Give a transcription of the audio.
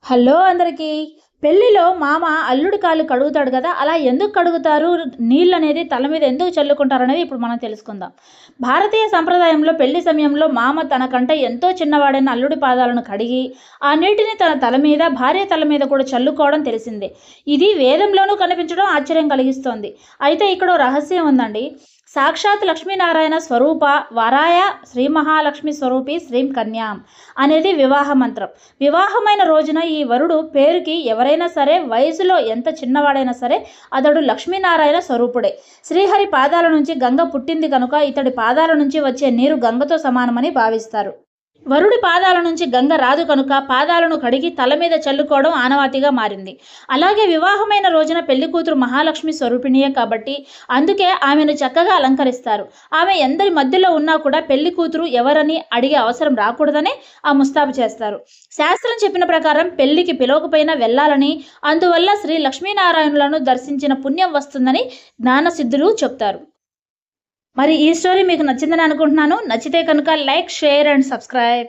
Hello అందరికీ. పెళ్లిలో మామ అల్లుడి కాళ్ళు కడుగుతాడు కదా! అలా ఎందుకు కడుగుతారు? నీళ్ళనేది తల మీద ఎందుకు చల్లుకుంటారనేది ఇప్పుడు మనం తెలుసుకుందాం. భారతీయ సంప్రదాయంలో పెళ్లి సమయంలో మామ తనకంటే ఎంతో చిన్నవాడైన అల్లుడి పాదాలను కడిగి, ఆ నీటిని తన తల మీద, భార్య తల మీద కూడా చల్లుకోవడం తెలిసిందే. ఇది వేదంలోనూ కనిపించడం ఆశ్చర్యం కలిగిస్తోంది. అయితే ఇక్కడో రహస్యం ఉందండి. సాక్షాత్ లక్ష్మీనారాయణ స్వరూప వరాయ శ్రీ మహాలక్ష్మి స్వరూపి శ్రీం కన్యాం అనేది వివాహ మంత్రం. వివాహమైన రోజున ఈ వరుడు పేరుకి ఎవరైనా సరే, వయసులో ఎంత చిన్నవాడైనా సరే అతడు లక్ష్మీనారాయణ స్వరూపుడే. శ్రీహరి పాదాల నుంచి గంగ పుట్టింది కనుక ఇతడి పాదాల నుంచి వచ్చే నీరు గంగతో సమానమని భావిస్తారు. వరుడి పాదాల నుంచి గంగ రాదు కనుక పాదాలను కడిగి తల మీద చల్లుకోవడం ఆనవాతిగా మారింది. అలాగే వివాహమైన రోజున పెళ్లి కూతురు మహాలక్ష్మి స్వరూపిణియే కాబట్టి అందుకే ఆమెను చక్కగా అలంకరిస్తారు. ఆమె ఎందరి మధ్యలో ఉన్నా కూడా పెళ్లి కూతురు ఎవరని అడిగే అవసరం రాకూడదనే ఆ ముస్తాబు చేస్తారు. శాస్త్రం చెప్పిన ప్రకారం పెళ్లికి పిలవకపోయినా వెళ్ళాలని, అందువల్ల శ్రీ లక్ష్మీనారాయణులను దర్శించిన పుణ్యం వస్తుందని జ్ఞానసిద్ధులు చెప్తారు. మరి ఈ స్టోరీ మీకు నచ్చిందని అనుకుంటున్నాను. నచ్చితే కనుక లైక్, షేర్ అండ్ సబ్స్క్రైబ్.